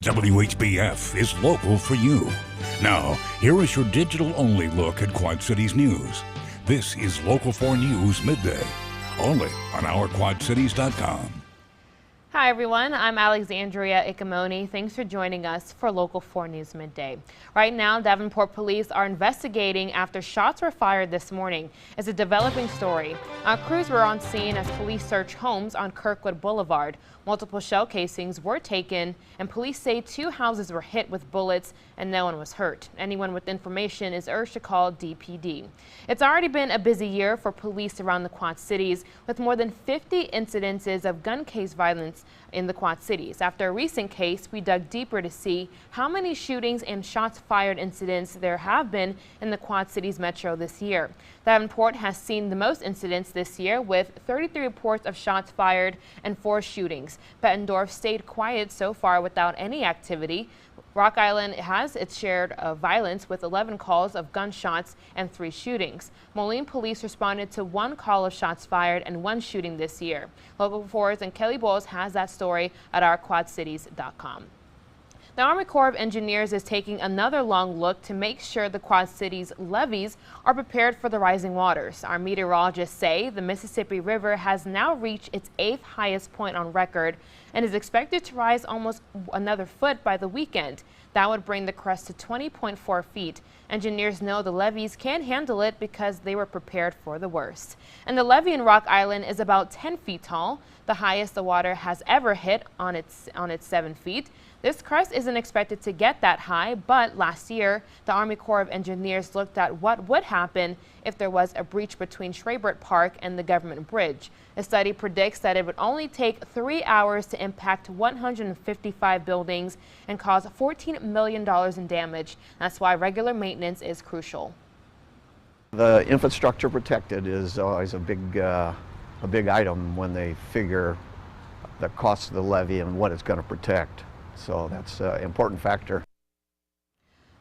WHBF is local for you. Now, here is your digital-only look at Quad Cities news. This is Local 4 News Midday, only on OurQuadCities.com. Hi everyone, I'm Alexandria Ikamoni. Thanks for joining us for Local 4 News Midday. Right now, Davenport police are investigating after shots were fired this morning. It's a developing story. Crews were on scene as police searched homes on Kirkwood Boulevard. Multiple shell casings were taken, and police say 2 houses were hit with bullets and no one was hurt. Anyone with information is urged to call DPD. It's already been a busy year for police around the Quad Cities, with more than 50 incidences of gun case violence in the Quad Cities. After a recent case, we dug deeper to see how many shootings and shots fired incidents there have been in the Quad Cities metro this year. Davenport has seen the most incidents this year, with 33 reports of shots fired and 4 shootings. Bettendorf stayed quiet so far without any activity. Rock Island has its share of violence with 11 calls of gunshots and 3 shootings. Moline police responded to 1 call of shots fired and 1 shooting this year. Local 4's and Kelly Bowles has that story at OurQuadCities.com. The Army Corps of Engineers is taking another long look to make sure the Quad Cities levees are prepared for the rising waters. Our meteorologists say the Mississippi River has now reached its 8th highest point on record and is expected to rise almost another foot by the weekend. That would bring the crest to 20.4 feet. Engineers know the levees can handle it because they were prepared for the worst. And the levee in Rock Island is about 10 feet tall, the highest the water has ever hit on its 7 feet. This crest isn't expected to get that high, but last year, the Army Corps of Engineers looked at what would happen if there was a breach between Shreveport Park and the government bridge. A study predicts that it would only take 3 hours to impact 155 buildings and cause $14 million in damage. That's why regular maintenance is crucial. The infrastructure protected is always a big item when they figure the cost of the levee and what it's going to protect. So that's an important factor.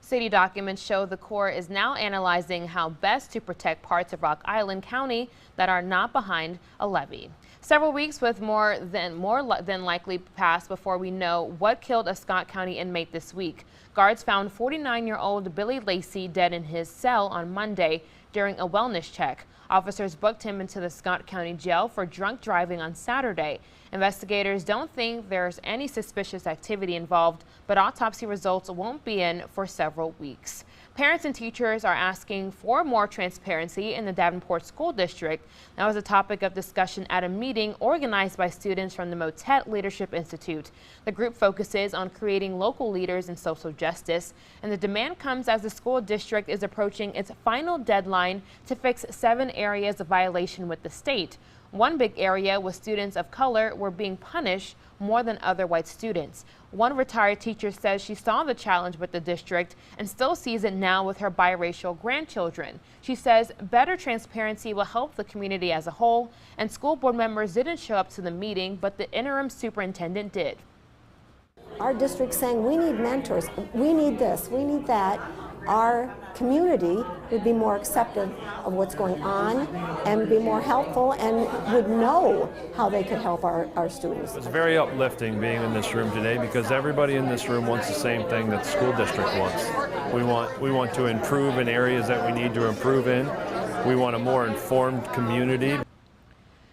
City documents show the Corps is now analyzing how best to protect parts of Rock Island County that are not behind a levee. Several weeks with more than likely pass before we know what killed a Scott County inmate this week. Guards found 49-year-old Billy Lacey dead in his cell on Monday during a wellness check. Officers booked him into the Scott County Jail for drunk driving on Saturday. Investigators don't think there's any suspicious activity involved, but autopsy results won't be in for several weeks. Parents and teachers are asking for more transparency in the Davenport School District. That was a topic of discussion at a meeting organized by students from the Motet Leadership Institute. The group focuses on creating local leaders in social justice, and the demand comes as the school district is approaching its final deadline to fix 7 areas of violation with the state. One big area was students of color were being punished more than other white students. One retired teacher says she saw the challenge with the district and still sees it now with her biracial grandchildren. She says better transparency will help the community as a whole, and school board members didn't show up to the meeting, but the interim superintendent did. Our district's saying we need mentors, we need this, we need that. Our community would be more accepting of what's going on and be more helpful and would know how they could help our students. It's very uplifting being in this room today because everybody in this room wants the same thing that the school district wants. We want to improve in areas that we need to improve in. We want a more informed community.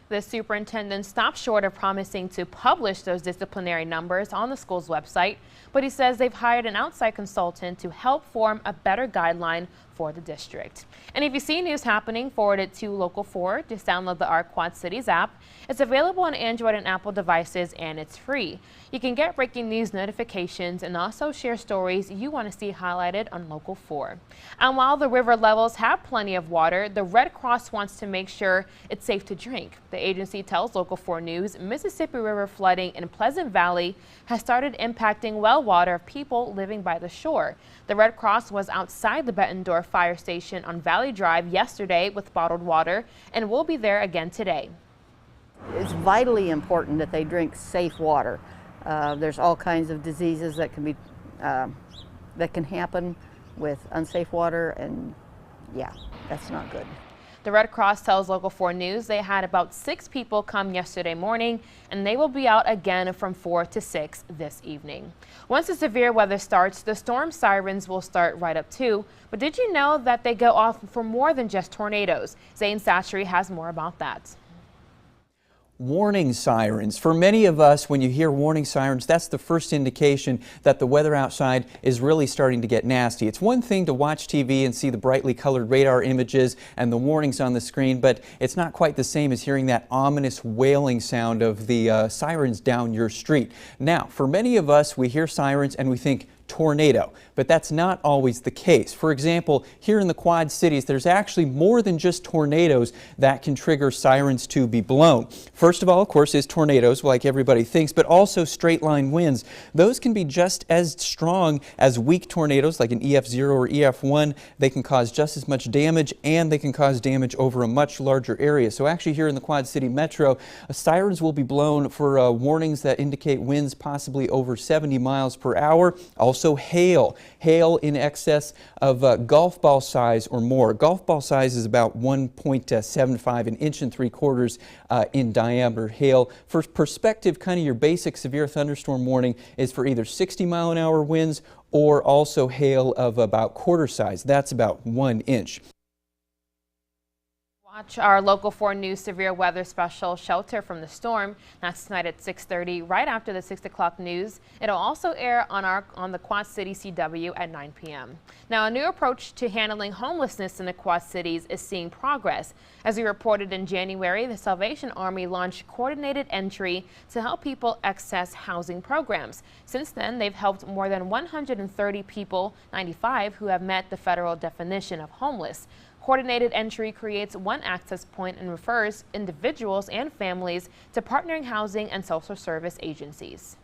The superintendent stopped short of promising to publish those disciplinary numbers on the school's website, but he says they've hired an outside consultant to help form a better guideline for the district. And if you see news happening, forward it to Local 4. Just download the Our Quad Cities app. It's available on Android and Apple devices, and it's free. You can get breaking news notifications and also share stories you want to see highlighted on Local 4. And while the river levels have plenty of water, the Red Cross wants to make sure it's safe to drink. The agency tells Local 4 News Mississippi River flooding in Pleasant Valley has started impacting well water of people living by the shore. The Red Cross was outside the Bettendorf fire station on Valley Drive yesterday with bottled water and will be there again today. It's vitally important that they drink safe water. There's all kinds of diseases that can happen with unsafe water, and yeah, that's not good. The Red Cross tells Local 4 News they had about 6 people come yesterday morning, and they will be out again from 4 to 6 this evening. Once the severe weather starts, the storm sirens will start right up too. But did you know that they go off for more than just tornadoes? Zane Sastry has more about that. Warning sirens. For many of us, when you hear warning sirens, that's the first indication that the weather outside is really starting to get nasty. It's one thing to watch TV and see the brightly colored radar images and the warnings on the screen, but it's not quite the same as hearing that ominous wailing sound of the sirens down your street. Now, for many of us, we hear sirens and we think tornado, but that's not always the case. For example, here in the Quad Cities, there's actually more than just tornadoes that can trigger sirens to be blown. First of all, of course, is tornadoes, like everybody thinks, but also straight line winds. Those can be just as strong as weak tornadoes, like an EF0 or EF1. They can cause just as much damage, and they can cause damage over a much larger area. So actually here in the Quad City Metro, sirens will be blown for warnings that indicate winds possibly over 70 miles per hour. Also hail in excess of golf ball size or more. Golf ball size is about 1.75, an inch and 3/4 in diameter. Hail, for perspective, kind of your basic severe thunderstorm warning is for either 60-mile-an-hour winds or also hail of about quarter size. That's about 1 inch. Watch our Local 4 News severe weather special, Shelter from the Storm. That's tonight at 6:30, right after the 6 o'clock news. It'll also air on the Quad City CW at 9 p.m. Now, a new approach to handling homelessness in the Quad Cities is seeing progress. As we reported in January, the Salvation Army launched coordinated entry to help people access housing programs. Since then, they've helped more than 130 people, 95 who have met the federal definition of homeless. Coordinated entry creates one access point and refers individuals and families to partnering housing and social service agencies.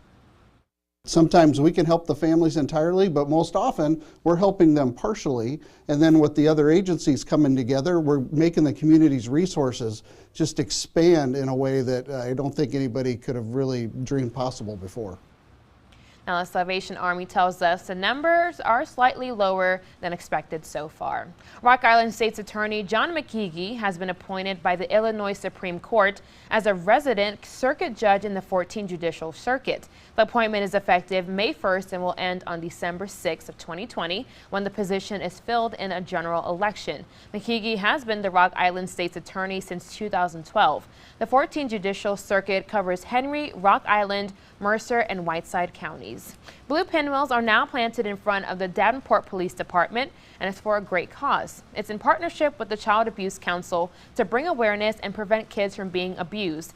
Sometimes we can help the families entirely, but most often we're helping them partially. And then with the other agencies coming together, we're making the community's resources just expand in a way that I don't think anybody could have really dreamed possible before. Now, the Salvation Army tells us the numbers are slightly lower than expected so far. Rock Island State's Attorney John McKeague has been appointed by the Illinois Supreme Court as a resident circuit judge in the 14th Judicial Circuit. The appointment is effective May 1st and will end on December 6th of 2020 when the position is filled in a general election. McKeague has been the Rock Island State's attorney since 2012. The 14th Judicial Circuit covers Henry, Rock Island, Mercer, and Whiteside counties. Blue pinwheels are now planted in front of the Davenport Police Department, and it's for a great cause. It's in partnership with the Child Abuse Council to bring awareness and prevent kids from being abused.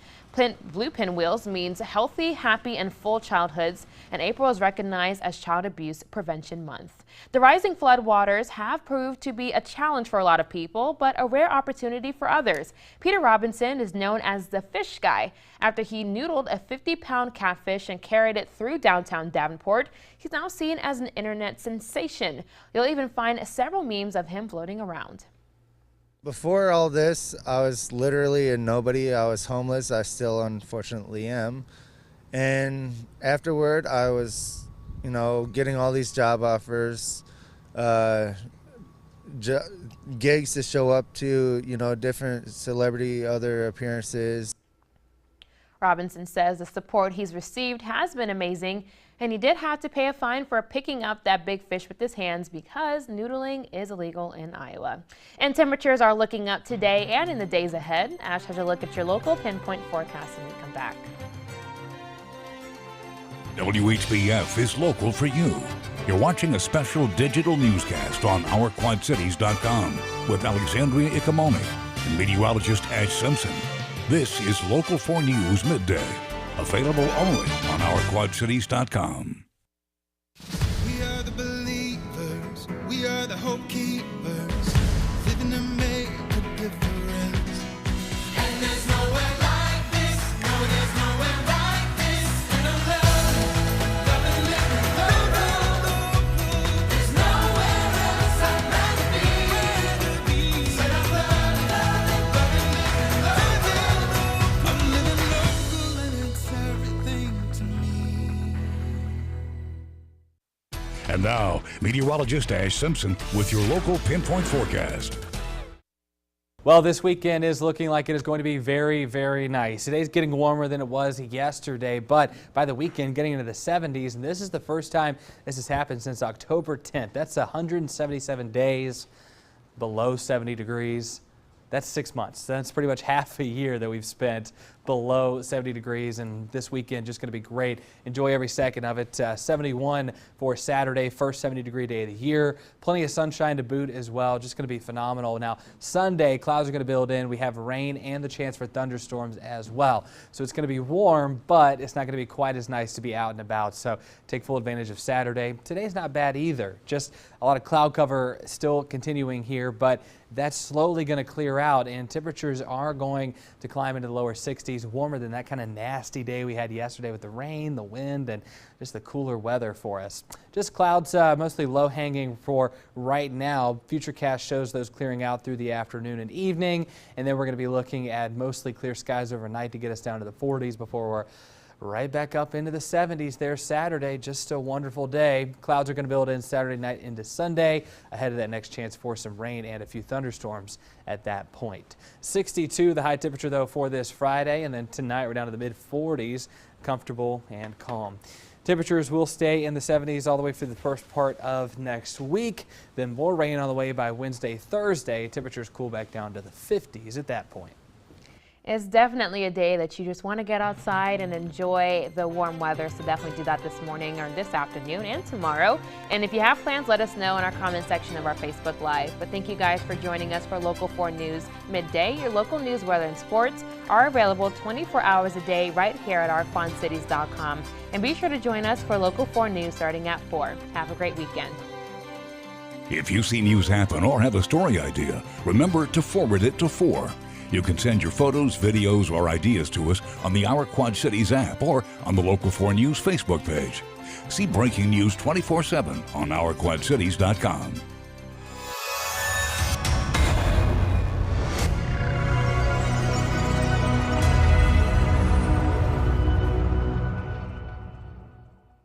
Blue pinwheels means healthy, happy, and full childhoods, and April is recognized as Child Abuse Prevention Month. The rising floodwaters have proved to be a challenge for a lot of people, but a rare opportunity for others. Peter Robinson is known as the Fish Guy after he noodled a 50-pound catfish and carried it through downtown Davenport. He's now seen as an internet sensation. You'll even find several memes of him floating around. Before all this, I was literally a nobody. I was homeless. I still unfortunately am. And afterward, I was, getting all these job offers, gigs to show up to, different celebrity, other appearances. Robinson says the support he's received has been amazing, and he did have to pay a fine for picking up that big fish with his hands because noodling is illegal in Iowa. And temperatures are looking up today and in the days ahead. Ash has a look at your local pinpoint forecast when we come back. WHBF is local for you. You're watching a special digital newscast on OurQuadCities.com with Alexandria Icamoni and meteorologist Ash Simpson. This is Local 4 News Midday, available only on OurQuadCities.com. We are the believers, we are the hope keepers, living to make a difference. And there's nowhere like this, no, there's nowhere like this. And I love and living local. There's nowhere else I'd rather be. Said I love and living local. I'm living local and it's everything to me. And now, meteorologist Ash Simpson with your local pinpoint forecast. Well, this weekend is looking like it is going to be very, very nice. Today's getting warmer than it was yesterday, but by the weekend getting into the 70s, and this is the first time this has happened since October 10th. That's 177 days below 70 degrees. That's 6 months. That's pretty much half a year that we've spent below 70 degrees, and this weekend just going to be great. Enjoy every second of it. 71 for Saturday, first 70-degree day of the year. Plenty of sunshine to boot as well. Just going to be phenomenal. Now, Sunday, clouds are going to build in. We have rain and the chance for thunderstorms as well. So it's going to be warm, but it's not going to be quite as nice to be out and about. So take full advantage of Saturday. Today's not bad either. Just a lot of cloud cover still continuing here, but that's slowly going to clear out, and temperatures are going to climb into the lower 60s, warmer than that kind of nasty day we had yesterday with the rain, the wind, and just the cooler weather for us. Just clouds mostly low hanging for right now. Futurecast shows those clearing out through the afternoon and evening, and then we're going to be looking at mostly clear skies overnight to get us down to the 40s before we're right back up into the 70s there Saturday. Just a wonderful day. Clouds are going to build in Saturday night into Sunday ahead of that next chance for some rain and a few thunderstorms at that point. 62 the high temperature though for this Friday, and then tonight we're down to the mid 40s, comfortable and calm. Temperatures will stay in the 70s all the way through the first part of next week. Then more rain on the way by Wednesday, Thursday. Temperatures cool back down to the 50s at that point. It's definitely a day that you just want to get outside and enjoy the warm weather, so definitely do that this morning or this afternoon and tomorrow. And if you have plans, let us know in our comment section of our Facebook Live. But thank you guys for joining us for Local 4 News Midday. Your local news, weather, and sports are available 24 hours a day right here at ourquadcities.com. And be sure to join us for Local 4 News starting at 4. Have a great weekend. If you see news happen or have a story idea, remember to forward it to 4. You can send your photos, videos, or ideas to us on the Our Quad Cities app or on the Local 4 News Facebook page. See breaking news 24/7 on ourquadcities.com.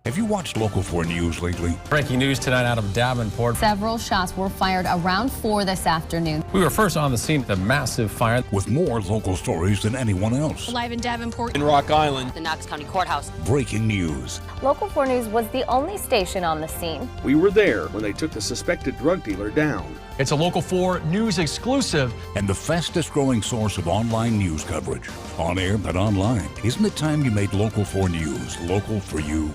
Have you watched Local 4 News lately? Breaking news tonight out of Davenport. Several shots were fired around 4 this afternoon. We were first on the scene of the massive fire. With more local stories than anyone else. Live in Davenport. In Rock Island. The Knox County Courthouse. Breaking news. Local 4 News was the only station on the scene. We were there when they took the suspected drug dealer down. It's a Local 4 News exclusive. And the fastest growing source of online news coverage. On air but online. Isn't it time you made Local 4 News local for you?